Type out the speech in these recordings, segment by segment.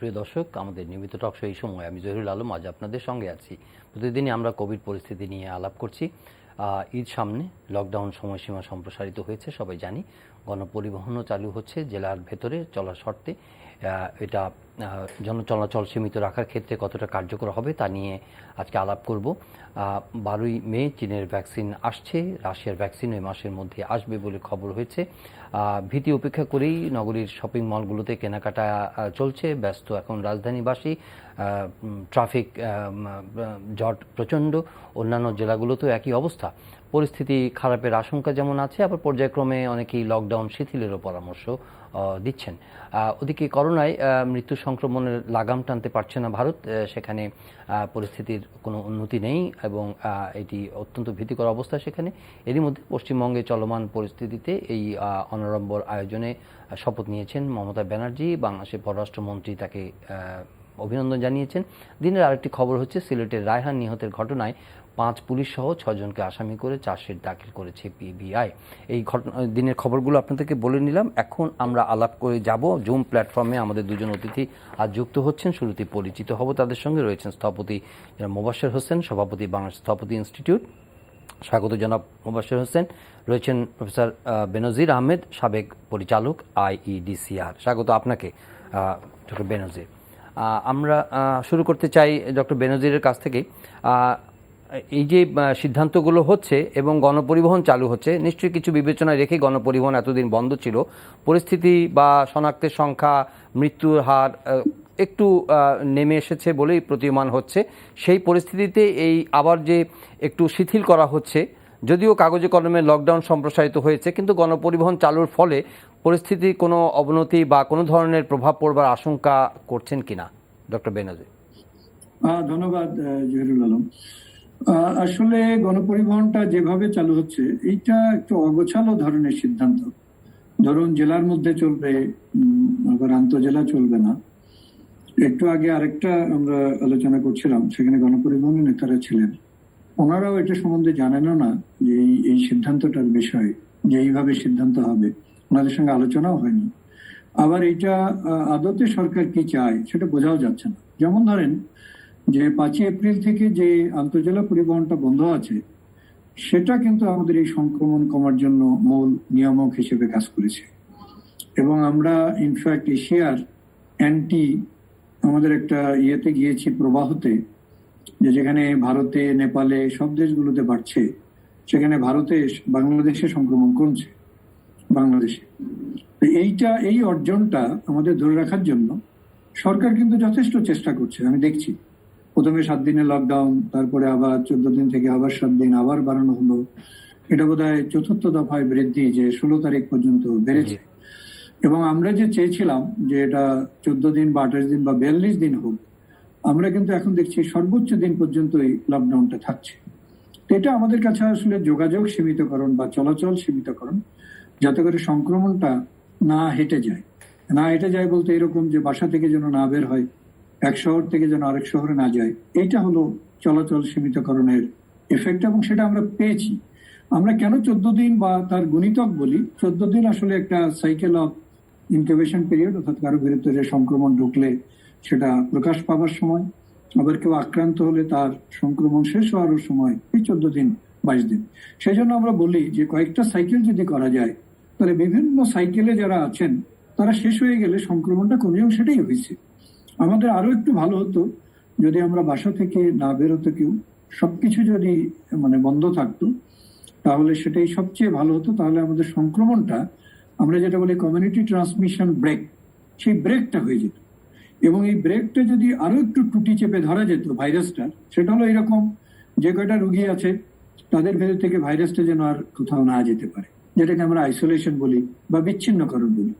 প্রিয় দর্শক, আমাদের নিয়মিত টক শো এই সময় আমি জহিরুল আলম আজ আপনাদের সঙ্গে আছি। প্রতিদিনই আমরা কোভিড পরিস্থিতি নিয়ে আলাপ করছি। ঈদ সামনে, লকডাউন সময়সীমা সম্প্রসারিত হয়েছে, সবাই জানি। গণপরিবহনও চালু হচ্ছে জেলার ভেতরে চলার শর্তে। এটা জনচলাচল সীমিত রাখার ক্ষেত্রে কতটা কার্যকর হবে তা নিয়ে আজকে আলাপ করব। 12ই মে চীনের ভ্যাকসিন আসছে, রাশিয়ার ভ্যাকসিন এই মাসের মধ্যে আসবে বলে খবর হয়েছে। ভীতি উপেক্ষা করেই নগরীর শপিং মলগুলোতে কেনাকাটা চলছে, ব্যস্ত এখন রাজধানীবাসী। ট্রাফিক জট প্রচণ্ড, অন্যান্য জেলাগুলোতেও একই অবস্থা। পরিস্থিতি খারাপের আশঙ্কা যেমন আছে, আবার পর্যায়ক্রমে অনেকেই লকডাউন শিথিলেরও পরামর্শ দিচ্ছেন। ওদিকে করোনায় মৃত্যু সংক্রমণের লাগাম টানতে পারছে না ভারত, সেখানে পরিস্থিতির কোনো উন্নতি নেই এবং এটি অত্যন্ত ভীতিকর অবস্থা সেখানে। এরই মধ্যে পশ্চিমবঙ্গে চলমান পরিস্থিতিতে এই অনাড়ম্বর আয়োজনে শপথ নিয়েছেন মমতা ব্যানার্জি। বাংলাদেশের পররাষ্ট্রমন্ত্রী তাকে অভিনন্দন জানিয়েছেন। দিনের আরেকটি খবর হচ্ছে, সিলেটের রায়হান নিহতের ঘটনায় 5 পুলিশ সহ 6 জনকে আসামি করে চার্জশিট দাখিল করেছে পিবিআই। এই দিনের খবরগুলো আপনাদেরকে বলে নিলাম। এখন আমরা আলাপ করে যাব জুম প্ল্যাটফর্মে। আমাদের দুজন অতিথি আজ যুক্ত হচ্ছেন, শুরুতে পরিচিত হব তাদের সঙ্গে। রয়েছেন স্থপতি মোবাশ্বের হোসেন, সভাপতি বাংলাদেশ স্থপতি ইনস্টিটিউট। স্বাগত জনাব মোবাশ্বের হোসেন। রয়েছেন প্রফেসর বেনজির আহমেদ, সাবেক পরিচালক IEDCR। স্বাগত আপনাকে ডক্টর বেনজির। আমরা শুরু করতে চাই ডক্টর বেনজিরের কাছ থেকে। এই যে সিদ্ধান্তগুলো হচ্ছে এবং গণপরিবহন চালু হচ্ছে, নিশ্চয়ই কিছু বিবেচনায় রেখে গণপরিবহন এতদিন বন্ধ ছিল। পরিস্থিতি বা শনাক্তের সংখ্যা, মৃত্যুর হার একটু নেমে এসেছে বলেই প্রতীয়মান হচ্ছে। সেই পরিস্থিতিতে এই আবার যে একটু শিথিল করা হচ্ছে, যদিও কাগজে কলমে লকডাউন সম্প্রসারিত হয়েছে, কিন্তু গণপরিবহন চালুর ফলে পরিস্থিতির কোনো অবনতি বা কোনো ধরনের প্রভাব পড়বার আশঙ্কা করছেন কিনা ডক্টর বেনজির? ধন্যবাদ জহিরুল আলম। আসলে গণপরিবহনটা যেভাবে চালু হচ্ছে, এইটা একটু অগোছালো ধরনের সিদ্ধান্ত। ধরুন জেলার মধ্যে চলবে, আবার আন্তঃজেলা চলবে না। একটু আগে আরেকটা আমরা আলোচনা করছিলাম, সেখানে গণপরিবহনের নেতারা ছিলেন, ওনারাও এটা সম্বন্ধে জানেনও না যে এই সিদ্ধান্তটার বিষয়ে, যে এইভাবে সিদ্ধান্ত হবে, ওনাদের সঙ্গে আলোচনাও হয়নি। আবার এটা আদতে সরকার কি চায় সেটা বোঝাও যাচ্ছে না। যেমন ধরেন যে 5ই এপ্রিল থেকে যে আন্তঃজেলা পরিবহনটা বন্ধ আছে, সেটা কিন্তু আমাদের এই সংক্রমণ কমার জন্য মূল নিয়ামক হিসেবে কাজ করেছে। এবং আমরা ইনফ্যাক্ট এশিয়ার আমাদের একটা ইয়েতে গিয়েছি, প্রবাহতে, যেখানে ভারতে, নেপালে, সব দেশগুলোতে বাড়ছে, সেখানে ভারতে বাংলাদেশে সংক্রমণ কমছে। বাংলাদেশে এই অর্জনটা আমাদের ধরে রাখার জন্য সরকার কিন্তু যথেষ্ট চেষ্টা করছে। আমি দেখছি প্রথমে 7 দিনের লকডাউন, তারপরে আবার 14 দিন থেকে আবার 7 দিন আবার বাড়ানো হলো। এটা বোধহয় 4র্থ দফায় বৃদ্ধি, যে 16 তারিখ পর্যন্ত বেড়েছে। এবং আমরা যে চেয়েছিলাম যে এটা 14 দিন বা 28 দিন বা 42 দিন হোক, আমরা কিন্তু এখন দেখছি সর্বোচ্চ দিন পর্যন্তই লকডাউনটা থাকছে। এটা আমাদের কাছে আসলে যোগাযোগ সীমিতকরণ বা চলাচল সীমিতকরণ, যাতে করে সংক্রমণটা না হেঁটে যায়। না হেঁটে যায় বলতে এরকম যে বাসা থেকে যেন না বের হয়, এক শহর থেকে যেন আরেক শহরে না যায়। এইটা হলো চলাচল সীমিতকরণের এফেক্ট, এবং সেটা আমরা পেয়েছি। আমরা কেন 14 দিন বা তার গুণিতক বলি? 14 দিন আসলে একটা সাইকেল অফ ইনকিউবেশন পিরিয়ড, অর্থাৎ কারো বিরুদ্ধে সংক্রমণ ঢুকলে সেটা প্রকাশ পাবার সময়, আবার কেউ আক্রান্ত হলে তার সংক্রমণ শেষ হওয়ার সময়, এই 14 দিন 22 দিন। সেই জন্য আমরা বলি যে কয়েকটা সাইকেল যদি করা যায়, তাহলে বিভিন্ন সাইকেলে যারা আছেন তারা শেষ হয়ে গেলে সংক্রমণটা কমেও, সেটাই হয়েছে। আমাদের আরো একটু ভালো হতো যদি আমরা বাসা থেকে না বেরোতো, কেউ সবকিছু যদি বন্ধ থাকতো, তাহলে সেটাই সবচেয়ে ভালো হতো। তাহলে আমাদের সংক্রমণটা, আমরা যেটা বলি কমিউনিটি ট্রান্সমিশন ব্রেক, সেই ব্রেকটা হয়ে যেত। এবং এই ব্রেকটা যদি আরো একটু টুটি চেপে ধরা যেত ভাইরাসটা, সেটা হলো এরকম, যে কয়টা রোগী আছে তাদের ভেতর থেকে ভাইরাসটা যেন আর কোথাও না যেতে পারে, যেটাকে আমরা আইসোলেশন বলি বা বিচ্ছিন্নকরণ বলি।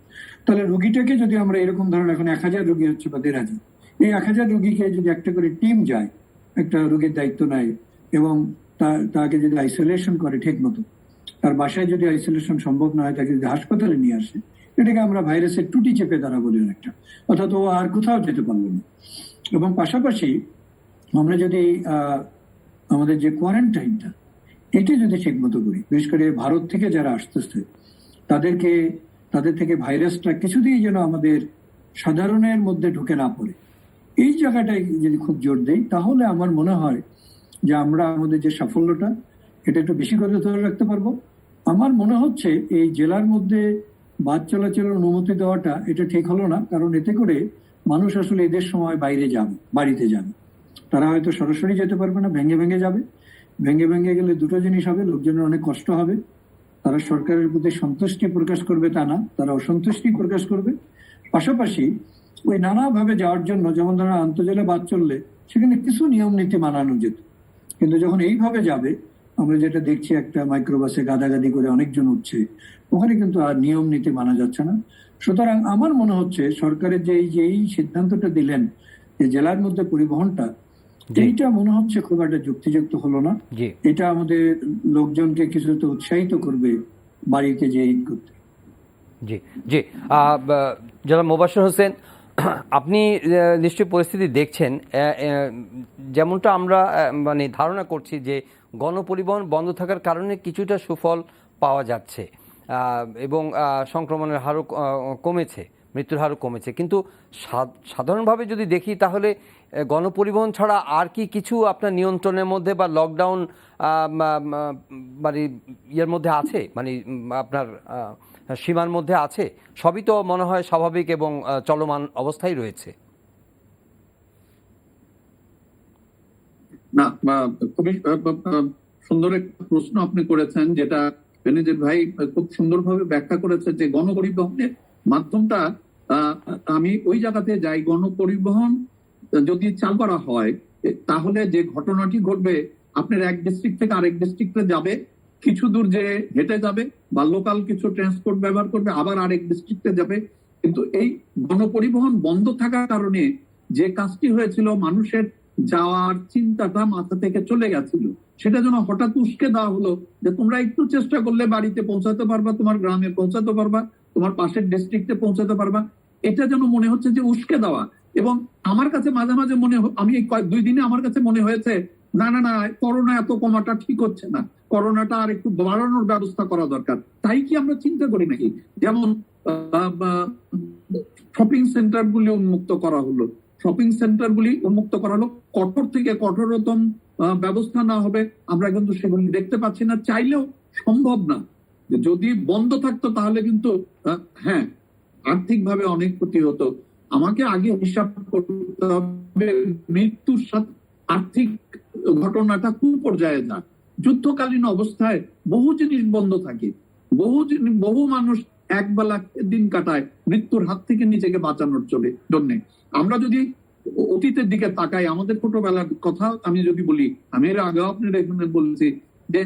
তাহলে রোগীটাকে যদি আমরা এরকম ধরনের, এখন 1000 রোগী হচ্ছে বা 1500, এই 1000 রোগীকে যদি একটা করে টিম যায়, একটা রোগীর দায়িত্ব নেয় এবং তাকে যদি আইসোলেশন করে ঠিক মতো, তার বাসায় যদি আইসোলেশন সম্ভব না হয়, তাকে যদি হাসপাতালে নিয়ে আসে, এটাকে আমরা ভাইরাসের টুটি চেপে ধরা বলি অনেকটা, অর্থাৎ ও আর কোথাও যেতে পারলো না। এবং পাশাপাশি আমরা যদি আমাদের যে কোয়ারেন্টাইনটা, এটা যদি ঠিক মতো করি, বিশেষ করে ভারত থেকে যারা আসতেছে তাদের থেকে ভাইরাসটা কিছুদিন যেন আমাদের সাধারণের মধ্যে ঢুকে না পড়ে। এই জায়গাটায় যদি খুব জোর দেই, তাহলে আমার মনে হয় যে আমরা আমাদের যে সাফল্যটা, এটা একটু বেশি করে ধরে রাখতে পারবো। আমার মনে হচ্ছে এই জেলার মধ্যে বাস চলাচলের অনুমতি দেওয়াটা এটা ঠিক হলো না, কারণ এতে করে মানুষ আসলে এদের সময় বাইরে যাবে, বাড়িতে যাবে। তারা হয়তো সরাসরি যেতে পারবে না, ভেঙে ভেঙে যাবে। ভেঙে ভেঙে গেলে দুটো জিনিস হবে, লোকজনের অনেক কষ্ট হবে। তারা সরকারের প্রতি সন্তুষ্টি প্রকাশ করবে তা না, তারা অসন্তুষ্টি প্রকাশ করবে। পাশাপাশি ওই নানাভাবে যাওয়ার জন্য, যেমন ধরো আন্তজেলা বাস চললে সেখানে কিছু নিয়ম নীতি মানানো যেত, কিন্তু যখন এইভাবে যাবে, আমরা যেটা দেখছি একটা মাইক্রোবাসে গাদাগাদি করে অনেকজন উঠছে, ওখানে কিন্তু আর নিয়ম নীতি মানা যাচ্ছে না। সুতরাং আমার মনে হচ্ছে সরকারের যে এই সিদ্ধান্তটা দিলেন যে জেলার মধ্যে পরিবহনটা, এইটা মনে হচ্ছে খুব একটা যুক্তিযুক্ত হলো না। এটা আমাদের লোকজনকে কিছুটা উৎসাহিত করবে বাড়িতে যে ঈদ করতে। জি জি, জনাব মোবাশ্বের হোসেন, আপনি নিশ্চয়ই পরিস্থিতি দেখছেন। যেমনটা আমরা মানে ধারণা করছি যে গণপরিবহন বন্ধ থাকার কারণে কিছুটা সুফল পাওয়া যাচ্ছে এবং সংক্রমণের হারও কমেছে, মৃত্যুর হারও কমেছে। কিন্তু সাধারণভাবে যদি দেখি তাহলে গণপরিবহন ছাড়া আর কি কিছু আপনার নিয়ন্ত্রণের মধ্যে বা লকডাউন মানে ইয়ের মধ্যে আছে, মানে আপনার সীমার মধ্যে আছে? সবই তো মনে হয় স্বাভাবিক এবং চলমান অবস্থায় রয়েছে। না, খুবই সুন্দর একটা প্রশ্ন আপনি করেছেন, যেটা বেনজির ভাই খুব সুন্দরভাবে ব্যাখ্যা করেছে যে গণপরিবহনের মাধ্যমটা, আমি ওই জায়গাতে যাই। গণপরিবহন যদি চালু করা হয় তাহলে যে ঘটনাটি ঘটবে, আপনার এক ডিস্ট্রিক্ট থেকে আরেক ডিস্ট্রিক্টে যাবে, কিছু দূর যে হেঁটে যাবে বা লোকাল কিছু ট্রান্সপোর্ট ব্যবহার করবে, আবার আরেক ডিস্ট্রিক্টে যাবে। কিন্তু এই গণপরিবহন বন্ধ থাকার কারণে যে কাজটি হয়েছিল, মানুষের যাওয়ার চিন্তাটা মাথা থেকে চলে গেছিল, সেটা যেন হঠাৎ উস্কে দেওয়া হলো যে তোমরা একটু চেষ্টা করলে বাড়িতে পৌঁছাতে পারবা, তোমার গ্রামে পৌঁছাতে পারবা, তোমার পাশের ডিস্ট্রিক্টে পৌঁছাতে পারবা। এটা যেন মনে হচ্ছে যে উস্কে দেওয়া। এবং আমার কাছে মাঝে মাঝে আমি এই 2 দিনে আমার কাছে মনে হয়েছে না না না, করোনা এত কমাটা ঠিক হচ্ছে না, করোনাটা আর একটু বাড়ানোর ব্যবস্থা করা দরকার। তাই কি আমরা চিন্তা করি নাকি? যেমন শপিং সেন্টার গুলি উন্মুক্ত করা হলো, শপিং সেন্টার গুলি উন্মুক্ত করা হলো, কঠোর থেকে কঠোরতম ব্যবস্থা না হবে আমরা কিন্তু সেগুলি দেখতে পাচ্ছি না, চাইলেও সম্ভব না। যদি বন্ধ থাকতো তাহলে কিন্তু হ্যাঁ, আর্থিকভাবে অনেক ক্ষতি হতো। আমাকে আগে হিসাব করতে হবে মৃত্যুর সাথে আর্থিক ঘটনাটা কোন পর্যায়ে যায়। যুদ্ধকালীন অবস্থায় বহু জিনিস বন্ধ থাকে, বহু মানুষ একবেলা দিন কাটায় মৃত্যুর হাত থেকে নিজেকে বাঁচানোর জন্য। আমরা যদি অতীতের দিকে তাকাই, আমাদের ছোটবেলার কথা আমি যদি বলি, আমি এর আগেও আপনার এখানে বলছি যে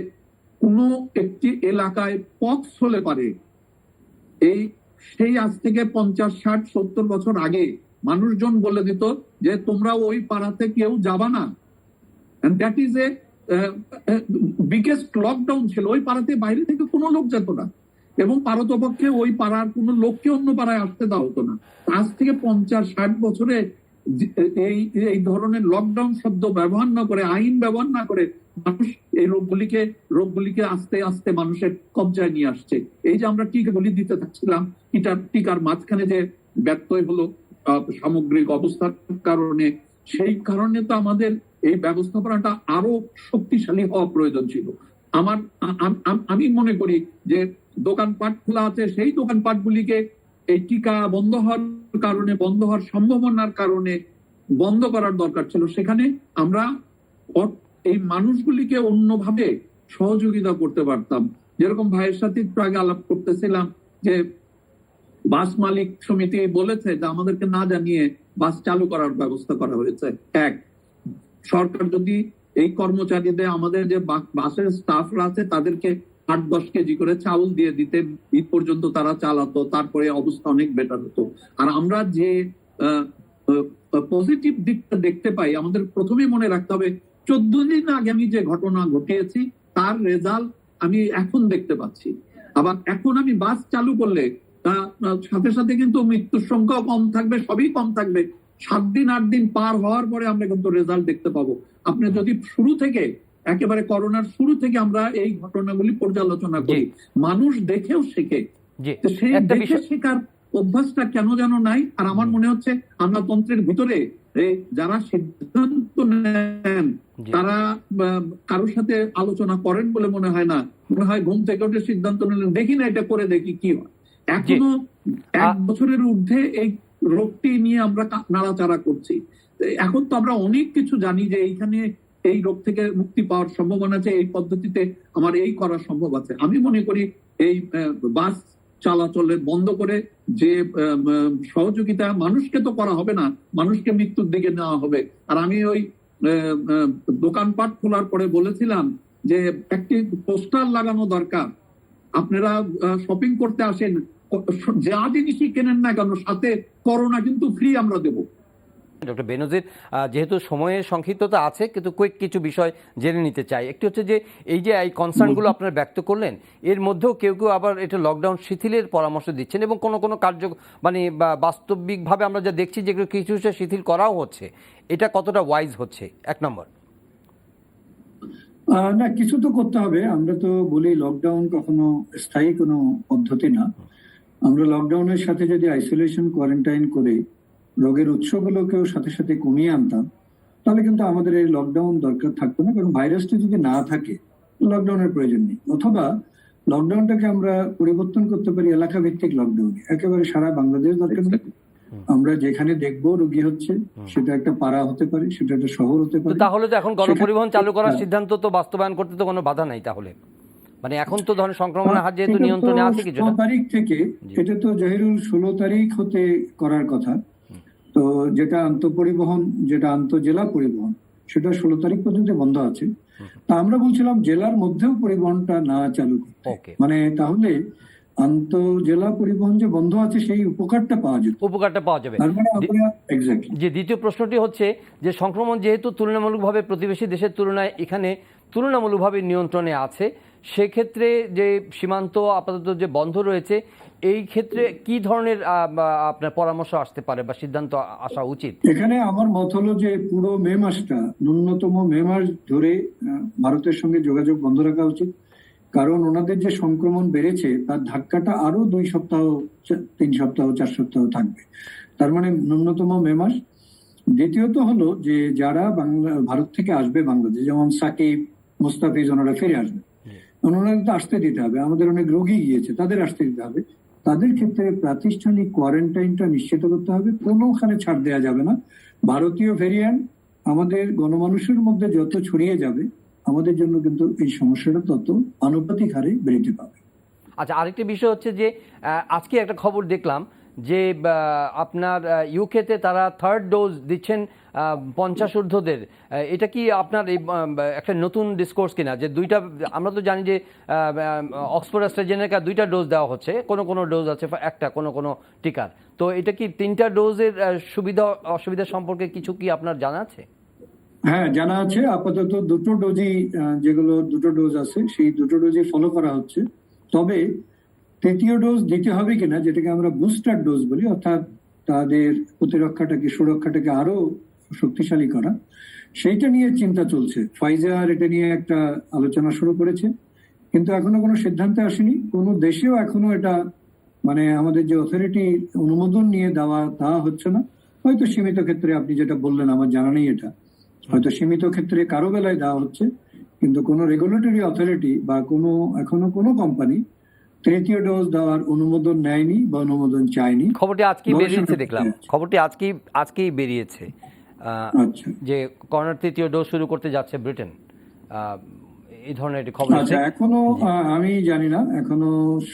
কোনো একটি এলাকায় পক্স হলে পারে, সেই আজ থেকে 50, 60, 70 বছর আগে মানুষজন বলে দিত যে তোমরা ওই পাড়াতে কেউ যাবা না। That is a biggest lockdown ছিল। ওই পাড়াতে বাইরে থেকে কোনো লোক যেত না, এবং পারতপক্ষে ওই পাড়ার কোনো লোককে অন্য পাড়ায় আসতে দেওয়া হতো না। আজ থেকে 50, 60 বছরে এই ধরনের লকডাউন শব্দ ব্যবহার না করে, আইন ব্যবহার না করে, মানুষ এই রোগগুলিকে আস্তে আস্তে মানুষের কবজায় নিয়ে আসছে। এই যে আমরা টিকাগুলি দিতে থাকছিলাম, টিকার মাঝখানে যে ব্যত্যয় হলো সামগ্রিক অবস্থার কারণে, সেই কারণে তো আমাদের এই ব্যবস্থাপনাটা আরো শক্তিশালী হওয়া প্রয়োজন ছিল। আমি মনে করি যে দোকানপাট খোলা আছে, সেই দোকানপাটগুলিকে এই টিকা বন্ধ হওয়ার কারণে, বন্ধ হওয়ার সম্ভাবনার কারণে বন্ধ করার দরকার ছিল। সেখানে আমরা এই মানুষগুলিকে অন্যভাবে সহযোগিতা করতে পারতাম। যেরকম ভাইয়ের সাথে একটু আগে আলাপ করতেছিলাম যে বাস মালিক সমিতি বলেছে যে আমাদেরকে না জানিয়ে বাস চালু করার ব্যবস্থা করা হয়েছে। সরকার যদি এই কর্মচারীদের, আমাদের যে বাসের স্টাফরা আছে, তাদেরকে 8-10 কেজি করে চাউল দিয়ে দিতে, ঈদ পর্যন্ত তারা চালাতো, তারপরে অবস্থা অনেক বেটার হতো। আর আমরা যে পজিটিভ দিকটা দেখতে পাই, আমাদের প্রথমে মনে রাখতে হবে 14 দিন আগে আমি যে ঘটনা ঘটিয়েছি তার রেজাল্ট আমি এখন দেখতে পাচ্ছি। আবার এখন আমি বাস চালু করলে সাথে সাথে কিন্তু মৃত্যুর সংখ্যাও কম থাকবে, সবই কম থাকবে। 7 দিন 8 দিন পার হওয়ার পরে আমরা কিন্তু রেজাল্ট দেখতে পাবো। আপনি যদি শুরু থেকে, একেবারে করোনার শুরু থেকে আমরা এই ঘটনাগুলি পর্যালোচনা করি, মানুষ দেখেও শেখে, সেই দেখে শেখার অভ্যাসটা কেন যেন নাই। আর আমার মনে হচ্ছে আমলাতন্ত্রের ভিতরে যারা সিদ্ধান্ত নেন তারা কারোর সাথে আলোচনা করেন বলে মনে হয় না। মনে হয় ঘুম থেকে উঠে সিদ্ধান্ত নিলেন, দেখি না এটা করে দেখি কি হয়। এখনো 1 বছরের ঊর্ধ্বে এই রোগটি নিয়ে আমরা নাড়াচাড়া করছি। এখন তো আমরা অনেক কিছু জানি যে এইখানে এই রোগ থেকে মুক্তি পাওয়ার সম্ভাবনা আছে, এই পদ্ধতিতে আমার এই করা সম্ভব আছে। আমি মনে করি এই বাস চলাচলের বন্ধ করে যে সহযোগিতা মানুষকে তো করা হবে না, মানুষকে মৃত্যুর দিকে নেওয়া হবে। আর আমি ওই দোকানপাট খোলার পরে বলেছিলাম যে একটি পোস্টার লাগানো দরকার, আপনারা শপিং করতে আসেন, যা জিনিসই কেনেন না কেন সাথে করোনা কিন্তু ফ্রি আমরা দেবো। ডক্টর বেনজির, যেহেতু সময়ের সংক্ষিপ্ততা আছে, কিন্তু কুইক কিছু বিষয় জেনে নিতে চাই। একটি হচ্ছে যে এই যে এই কনসার্নগুলো আপনারা ব্যক্ত করলেন, এর মধ্যেও কেউ কেউ আবার এটা লকডাউন শিথিলের পরামর্শ দিচ্ছেন এবং কোনো কোনো মানে বাস্তবিকভাবে আমরা যা দেখছি যেগুলো কিছু কিছু শিথিল করাও হচ্ছে, এটা কতটা ওয়াইজ হচ্ছে? 1 নম্বর। না, কিছু তো করতে হবে। আমরা তো বলি লকডাউন কখনো স্থায়ী কোনো পদ্ধতি না। আমরা লকডাউনের সাথে যদি আইসোলেশন কোয়ারেন্টাইন করে রোগের উৎসগুলোকেও সাথে সাথে কমিয়ে আনতাম, তাহলে কিন্তু আমাদের এই লকডাউন দরকার থাকতো না। কারণ ভাইরাসটি যদি না থাকে লকডাউনের প্রয়োজন নেই। অথবা লকডাউনটাকে আমরা পরিবর্তন করতে পারি এলাকা ভিত্তিক লকডাউনে, একেবারে সারা বাংলাদেশ দরকার নেই। আমরা যেখানে দেখবো রোগী হচ্ছে সেটা একটা পাড়া হতে পারে, সেটা একটা শহর হতে পারে। তাহলে তো এখন গণপরিবহন চালু করার সিদ্ধান্ত তো বাস্তবায়ন করতে তো কোনো বাধা নাই তাহলে। মানে এখন তো ধরেন সংক্রমণের হার যেহেতু নিয়ন্ত্রণে আছে কিছু 16 তারিখ থেকে, এটা তো জহিরুল 16 তারিখ হতে করার কথা। তো যেটা আন্তঃপরিবহন, যেটা আন্তঃজেলা পরিবহন, সেটা 16 তারিখ পর্যন্ত বন্ধ আছে। তা আমরা বলছিলাম জেলার মধ্যেও পরিবহনটা না চালু করতে, মানে তাহলে আন্তঃজেলা পরিবহন যে বন্ধ আছে সেই উপকারটা পাওয়া যাবে। যে দ্বিতীয় প্রশ্নটি হচ্ছে যে সংক্রমণ যেহেতু তুলনামূলকভাবে প্রতিবেশী দেশের তুলনায় এখানে তুলনামূলকভাবে নিয়ন্ত্রণে আছে, সেক্ষেত্রে যে সীমান্ত আপাতত যে বন্ধ রয়েছে, এই ক্ষেত্রে কি ধরনের আপনার পরামর্শ আসতে পারে বা সিদ্ধান্ত আসা উচিত? এখানে আমার মত হলো যে পুরো মে মাসটা, ন্যূনতম মে মাস ধরে ভারতের সঙ্গে যোগাযোগ বন্ধ রাখা উচিত। কারণ ওনাদের যে সংক্রমণ বেড়েছে তার ধাক্কাটা আরো 2 সপ্তাহ, 3 সপ্তাহ, 4 সপ্তাহ থাকবে। তার মানে ন্যূনতম মে মাস। দ্বিতীয়ত হলো যে যারা ভারত থেকে আসবে বাংলাদেশ, যেমন সাকিব, মুস্তাফিজ, ওনারা ফিরে আসবে, ওনাদের তো আসতে দিতে হবে। আমাদের অনেক রোগী গিয়েছে, তাদের আসতে দিতে হবে। তাদের ক্ষেত্রে প্রাতিষ্ঠানিক কোয়ারেন্টাইনটা নিশ্চিত করতে হবে, কোনোখানে ছাড় দেওয়া যাবে না। ভারতীয় ভেরিয়েন্ট আমাদের গণমানুষের মধ্যে যত ছড়িয়ে যাবে, আমাদের জন্য কিন্তু এই সমস্যাটা তত আনুপাতিক হারে বৃদ্ধি পাবে। আচ্ছা, আরেকটি বিষয় হচ্ছে যে আজকে একটা খবর দেখলাম যে আপনার ইউকেতে তারা 3rd ডোজ দিচ্ছেন 50 ঊর্ধ্বদের। এটা কি আপনার এই একটা নতুন ডিসকোর্স কিনা? যে দুইটা, আমরা তো জানি যে অক্সফোর্ড অ্যাস্ট্রাজেনেকা 2টা ডোজ দেওয়া হচ্ছে, কোনো ডোজ আছে একটা কোনো টিকার। তো এটা কি 3টা ডোজের সুবিধা অসুবিধা সম্পর্কে কিছু কি আপনার জানা আছে? হ্যাঁ, জানা আছে। আপাতত 2টো ডোজই, যেগুলো 2টো ডোজ আছে সেই 2টো ডোজই ফলো করা হচ্ছে। তবে 3য় ডোজ দিতে হবে কিনা, যেটাকে আমরা বুস্টার ডোজ বলি, অর্থাৎ তাদের প্রতিরক্ষাটাকে, সুরক্ষাটাকে আরো শক্তিশালী করা, সেইটা নিয়ে চিন্তা চলছে। ফাইজার এটা নিয়ে একটা আলোচনা শুরু করেছে, কিন্তু এখনো কোনো সিদ্ধান্তে আসেনি। কোনো দেশেও এখনো এটা, মানে আমাদের যে অথরিটি অনুমোদন নিয়ে দেওয়া, তা হচ্ছে না। হয়তো সীমিত ক্ষেত্রে, আপনি যেটা বললেন আমার জানা নেই এটা, হয়তো সীমিত ক্ষেত্রে কারো বেলায় দেওয়া হচ্ছে, কিন্তু কোনো রেগুলেটরি অথরিটি বা এখনো কোনো কোম্পানি 3য় ডোজ দেওয়ার অনুমোদন নেয়নি বা অনুমোদন চায়নি। খবরটি আজকেই বেরিয়েছে, দেখলাম খবরটি আজকেই বেরিয়েছে যে করোনার 3য় ডোজ শুরু করতে যাচ্ছে ব্রিটেন। এই ধরনের একটি খবর আছে। এখনো আমি জানি না এখনো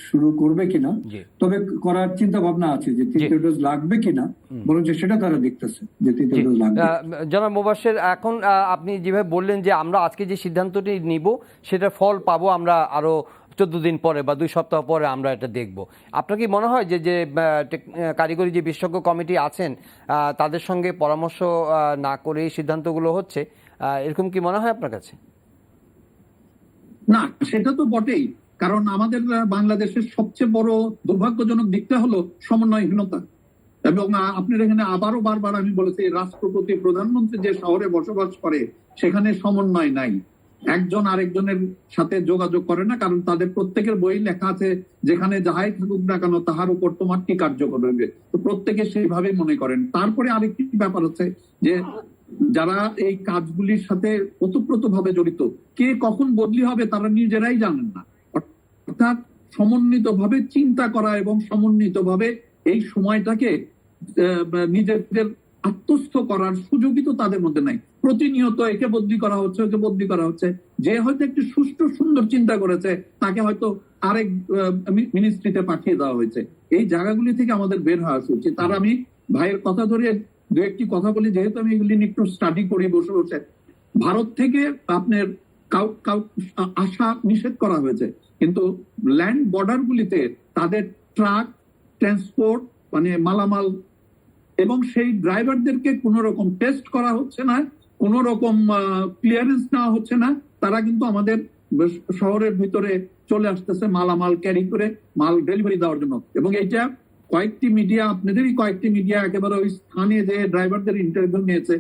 শুরু করবে কিনা, তবে করার চিন্তা ভাবনা আছে যে 3য় ডোজ লাগবে কিনা, বরং সেটা তারা দেখতেছে যে 3য় ডোজ লাগবে। জনাব মোবাশ্বের, এখন আপনি যেভাবে বললেন যে আমরা আজকে যে সিদ্ধান্তটি নিব সেটা ফল পাবো আমরা আরো 14 দিন পরে বা 2 সপ্তাহ পরে আমরা এটা দেখব। আপনার কি মনে হয় যে কারিগরি যে বিশেষজ্ঞ কমিটি আছেন তাদের সঙ্গে পরামর্শ না করে এই সিদ্ধান্তগুলো হচ্ছে, এরকম কি মনে হয় আপনার কাছে? না, সেটা তো বটেই। কারণ আমাদের বাংলাদেশের সবচেয়ে বড় দুর্ভাগ্যজনক দিকটা হলো সমন্বয়হীনতা। এবং আপনার এখানে আবারও বারবার আমি বলেছি, রাষ্ট্রপতি, প্রধানমন্ত্রী যে শহরে বসবাস করে সেখানে সমন্বয় নাই। একজন আরেকজনের সাথে যোগাযোগ করে না, কারণ তাদের প্রত্যেকের বই লেখা আছে যেখানে যাহাই থাকুক না কেন তাহার উপর তোমার কি কার্যকর হবে, তো প্রত্যেকে সেইভাবে মনে করেন। তারপরে আরেকটি ব্যাপার হচ্ছে যে যারা এই কাজগুলির সাথে ওতপ্রোতভাবে জড়িত, কে কখন বদলি হবে তারা নিজেরাই জানেন না। অর্থাৎ সমন্বিতভাবে চিন্তা করা এবং সমন্বিতভাবে এই সময়টাকে নিজেদের আত্মস্থ করার সুযোগই তো তাদের মধ্যে নাই। প্রতিনিয়ত একে বদলি করা হচ্ছে, ওকে বদলি করা হচ্ছে। যে হয়তো একটি সুষ্ঠু সুন্দর চিন্তা করেছে তাকে হয়তো আরেক মিনিস্ট্রিতে পাঠিয়ে দেওয়া হয়েছে। এই জায়গাগুলি থেকে আমাদের বের হওয়া উচিত। তার আমি ভাইয়ের কথা ধরে দু একটি কথা বলি, যেহেতু আমি এগুলি একটু স্টাডি করি বসে বসে। ভারত থেকে আপনার আসা নিষেধ করা হয়েছে, কিন্তু ল্যান্ড বর্ডার গুলিতে তাদের ট্রাক ট্রান্সপোর্ট মানে মালামাল এবং সেই ড্রাইভারদেরকে কোন রকম টেস্ট করা হচ্ছে না, কোন রকম ক্লিয়ারেন্স নেওয়া হচ্ছে না। তারা কিন্তু আমাদের শহরের ভিতরে চলে আসতেছে মালামাল ক্যারি করে মাল ডেলিভারি দেওয়ার জন্য। এবং এটা কয়েকটি মিডিয়া, আপনাদেরই কয়েকটি মিডিয়া একেবারে ওই স্থানে যে ড্রাইভারদের ইন্টারভিউ নিয়েছে,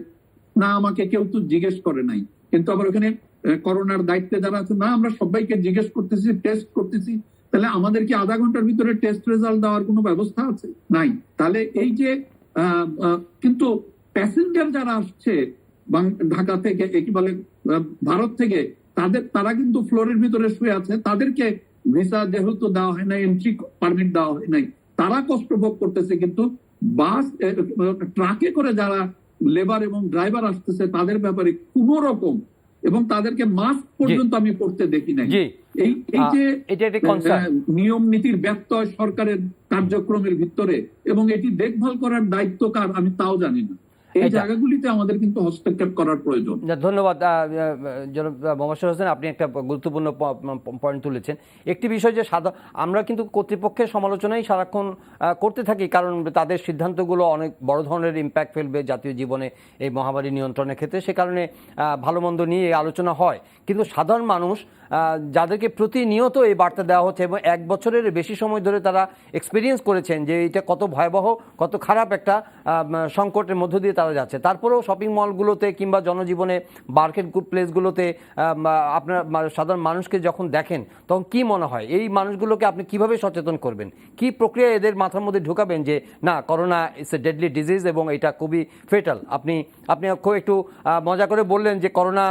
না আমাকে কেউ তো জিজ্ঞেস করে নাই, কিন্তু আবার ওখানে করোনার দায়িত্বে যারা আছে, না আমরা সবাইকে জিজ্ঞেস করতেছি, টেস্ট করতেছি। তাহলে আমাদের কি আধা ঘন্টার ভিতরে টেস্ট রেজাল্ট দেওয়ার কোনো ব্যবস্থা আছে? নাই। তাহলে এই যে কিন্তু প্যাসেঞ্জার যারা আসছে ঢাকা থেকে, কি বলে ভারত থেকে, তারা কিন্তু ফ্লোরের ভিতরে শুয়ে আছে, তাদেরকে ভিসা যেহেতু দেওয়া হয় নাই, এন্ট্রি পারমিট দেওয়া হয় নাই, তারা কষ্ট ভোগ করতেছে। কিন্তু বাস ট্রাকে করে যারা লেবার এবং ড্রাইভার আসতেছে তাদের ব্যাপারে কোন রকম এবং তাদেরকে মাস্ক পর্যন্ত আমি পড়তে দেখি নাই। এই যে নিয়ম নীতির ব্যত্যয় সরকারের কার্যক্রমের ভিতরে, এবং এটি দেখভাল করার দায়িত্ব কার আমি তাও জানি না। এই জায়গাগুলিতে আমাদের কিন্তু হস্তক্ষেপ করার প্রয়োজন। ধন্যবাদ জনাব মোবাশ্বের হোসেন, আপনি একটা গুরুত্বপূর্ণ পয়েন্ট তুলেছেন। একটি বিষয় যে আমরা কিন্তু কর্তৃপক্ষের সমালোচনাই সারাক্ষণ করতে থাকি, কারণ তাদের সিদ্ধান্তগুলো অনেক বড় ধরনের ইম্প্যাক্ট ফেলবে জাতীয় জীবনে এই মহামারী নিয়ন্ত্রণের ক্ষেত্রে, সে কারণে ভালো মন্দ নিয়ে আলোচনা হয়। কিন্তু সাধারণ মানুষ যাদেরকে প্রতিনিয়ত এই বার্তা দেওয়া হচ্ছে এবং 1 বছরের বেশি সময় ধরে তারা এক্সপিরিয়েন্স করেছেন যে এটা কত ভয়াবহ, কত খারাপ একটা সংকটের মধ্য দিয়ে তারা যাচ্ছে, তারপরেও শপিং মলগুলোতে কিংবা জনজীবনে মার্কেট প্লেসগুলোতে আপনার সাধারণ মানুষকে যখন দেখেন তখন কি মনে হয় এই মানুষগুলোকে আপনি কিভাবে সচেতন করবেন? কি প্রক্রিয়া এদের মাথার মধ্যে ঢোকাবেন যে না, corona it's a deadly disease এবং এটা খুবই ফেটাল? আপনি খুব একটু মজা করে বললেন যে করোনা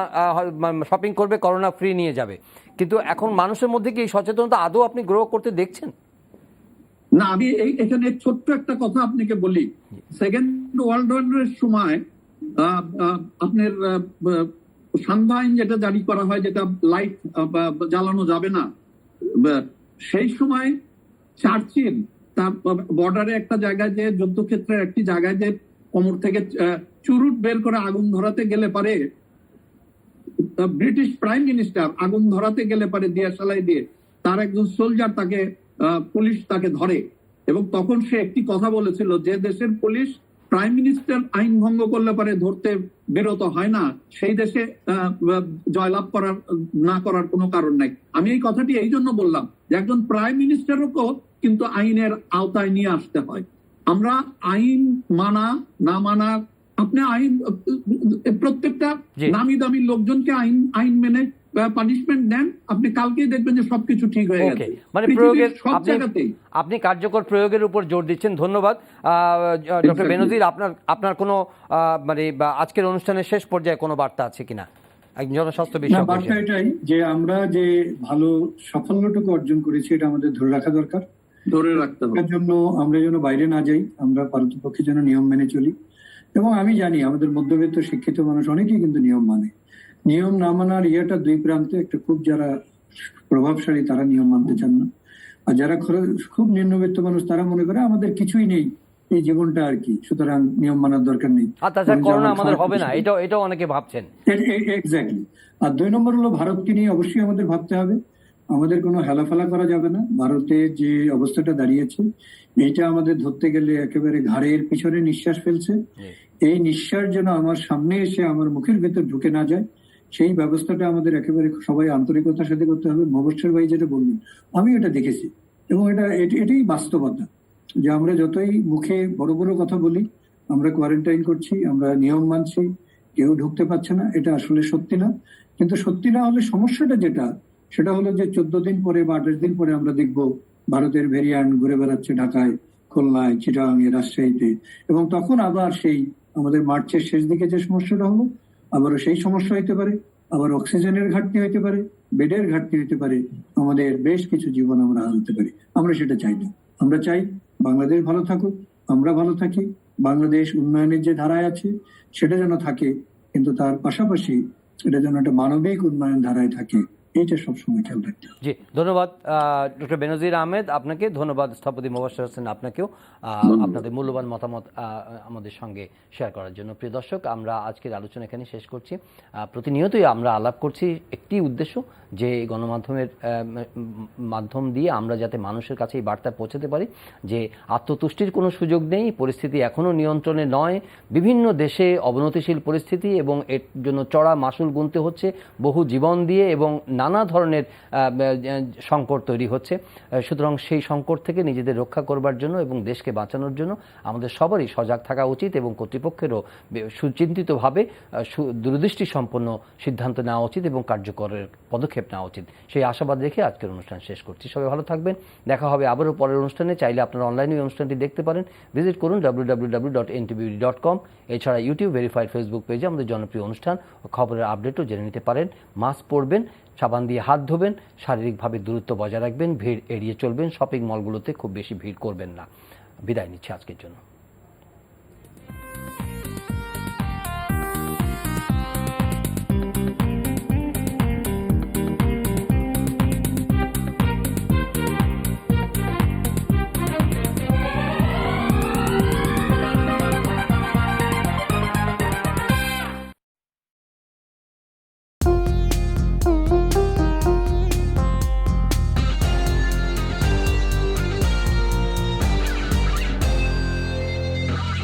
শপিং করবে, করোনা ফ্রি নিয়ে যাবে, কিন্তু এখন মানুষের মধ্যে কি এই সচেতনতা আদৌ আপনি গ্রো করতে দেখছেন? না, আমি এখানে ছোট্ট একটা কথা আপনাকে বলি। সেকেন্ড ওয়ার্ল্ড ওয়ারের সময় আপনার সান্ধ্য আইন যেটা জারি করা হয়, যেটা লাইট জ্বালানো যাবে না, সেই সময় চার্চিল তার বর্ডারে একটা জায়গায় যে যুদ্ধক্ষেত্রের একটি জায়গায় যে কোমর থেকে চুরুট বের করে আগুন ধরাতে গেলে পারে, ব্রিটিশ প্রাইম মিনিস্টার আগুন ধরাতে গেলে পারে দিয়াশালাই দিয়ে, তার একজন সোলজার তাকে পুলিশ তাকে ধরে, এবং তখন সে একটি কথা বলেছিল যে দেশের পুলিশ প্রাইম মিনিস্টার আইন ভঙ্গ করলে পারে ধরতে বিরত হয় না, সেই দেশে জয়লাভ না করার কোনো কারণ নাই। আমি এই কথাটি এই জন্য বললাম যে একজন প্রাইম মিনিস্টারকেও কিন্তু আইনের আওতায় নিয়ে আসতে হয়। আমরা আইন মানা না মানা, আপনি আইন প্রত্যেকটা নামি দামি লোকজনকে আইন মেনে পানিশমেন্ট দেন, আপনি কালকেই দেখবেন যে সবকিছু ঠিক হয়ে গেছে। মানে প্রয়োগের সব জায়গাতেই আপনি কার্যকর প্রয়োগের উপর জোর দিচ্ছেন। ধন্যবাদ ডক্টর বেনজির। আপনার কোনো মানে আজকের অনুষ্ঠানের শেষ পর্যায়ে কোনো বার্তা আছে কিনা একজন জনস্বাস্থ্য বিশেষজ্ঞ? বার্তা এটাই যে আমরা যে ভালো সাফল্যটুকু অর্জন করেছি এটা আমাদের ধরে রাখা দরকার, ধরে রাখতে হবে। তার জন্য আমরা যেন বাইরে না যাই, আমরা পারতপক্ষে যেন নিয়ম মেনে চলি। এবং আমি জানি আমাদের মধ্যবিত্ত শিক্ষিত মানুষ অনেকেই কিন্তু নিয়ম মানে। নিয়ম না মানার ইয়েটা দুই প্রান্তে, একটা খুব যারা প্রভাবশালী তারা নিয়ম মানতে চান না, আর যারা খুব নিম্নবিত্ত মানুষ তারা মনে করে আমাদের কিছুই নেই এই জীবনটা আর কি, সুতরাং নিয়ম মানার দরকার নেই, করোনা আমাদের হবে না, এটাও অনেকে ভাবছেন। এক্স্যাক্টলি। আর 2 নম্বর হলো ভারতকে নিয়ে অবশ্যই আমাদের ভাবতে হবে, আমাদের কোনো হেলাফেলা করা যাবে না। ভারতে যে অবস্থাটা দাঁড়িয়েছে এইটা আমাদের ধরতে গেলে একেবারে ঘাড়ের পিছনে নিঃশ্বাস ফেলছে। এই নিঃশ্বাস যেন আমার সামনে এসে আমার মুখের ভেতর ঢুকে না যায়, সেই ব্যবস্থাটা আমাদের একেবারে সবাই আন্তরিকতার সাথে করতে হবে। মোবাশ্বের ভাই যেটা বললেন আমি এটা দেখেছি, এবং এটাই বাস্তবতা যে আমরা যতই মুখে বড় বড় কথা বলি, আমরা কোয়ারেন্টাইন করছি, আমরা নিয়ম মানছি, কেউ ঢুকতে পারছে না, এটা আসলে সত্যি না। কিন্তু সত্যি না হলে সমস্যাটা যেটা, সেটা হলো যে 14 দিন পরে বা 28 দিন পরে আমরা দেখব ভারতের ভেরিয়েন্ট ঘুরে বেড়াচ্ছে ঢাকায়, খুলনায়, চিটাগাংয়ে, রাজশাহীতে, এবং তখন আবার সেই আমাদের মার্চের শেষ দিকে যে সমস্যাটা হলো, আবারও সেই সমস্যা হতে পারে, আবার অক্সিজেনের ঘাটতি হতে পারে, বেডের ঘাটতি হতে পারে, আমাদের বেশ কিছু জীবন আমরা হারাতে পারি। আমরা সেটা চাই না। আমরা চাই বাংলাদেশ ভালো থাকুক, আমরা ভালো থাকি, বাংলাদেশ উন্নয়নের যে ধারায় আছে সেটা যেন থাকে, কিন্তু তার পাশাপাশি এটা যেন একটা মানবিক উন্নয়ন ধারায় থাকে, এইটা সবসময় খেয়াল রাখতে হবে। জি, ধন্যবাদ ডক্টর বেনজির আহমেদ আপনাকে, ধন্যবাদ স্থপতি মোবাশ্বের হোসেন আপনাকেও আপনাদের মূল্যবান মতামত আমাদের সঙ্গে শেয়ার করার জন্য। প্রিয় দর্শক, আমরা আজকের আলোচনা এখানে শেষ করছি। প্রতিনিয়তই আমরা আলাপ করছি একটি উদ্দেশ্য, যে গণমাধ্যমের মাধ্যম দিয়ে আমরা যাতে মানুষের কাছে এই বার্তা পৌঁছাতে পারি যে আত্মতুষ্টির কোনো সুযোগ নেই, পরিস্থিতি এখনও নিয়ন্ত্রণে নয়, বিভিন্ন দেশে অবনতিশীল পরিস্থিতি এবং এর জন্য চড়া মাসুল গুনতে হচ্ছে, বহু জীবন দিয়ে, এবং নানা ধরনের সংকট তৈরি হচ্ছে। সুতরাং সেই সংকট থেকে নিজেদের রক্ষা করবার জন্য এবং দেশকে বাঁচানোর জন্য আমাদের সবারই সজাগ থাকা উচিত, এবং কর্তৃপক্ষেরও সুচিন্তিতভাবে দূরদৃষ্টি সম্পন্ন সিদ্ধান্ত নেওয়া উচিত এবং কার্যকরের পদক্ষেপ নেওয়া উচিত। সেই আশাবাদ রেখে আজকের অনুষ্ঠান শেষ করছি। সবাই ভালো থাকবেন, দেখা হবে আবারও পরের অনুষ্ঠানে। চাইলে আপনারা অনলাইনে অনুষ্ঠানটি দেখতে পারেন, ভিজিট করুন www.ntv.com। এছাড়া ইউটিউব ভেরিফাইড ফেসবুক পেজে আমাদের জনপ্রিয় অনুষ্ঠান ও খবরের আপডেটও জেনে নিতে পারেন। মাস্ক পরবেন, সাবান দিয়ে হাত ধোবেন, শারীরিকভাবে দূরত্ব বজায় রাখবেন, ভিড় এড়িয়ে চলবেন, শপিং মলগুলোতে খুব বেশি ভিড় করবেন না। বিদায় নিচ্ছি আজকের জন্য।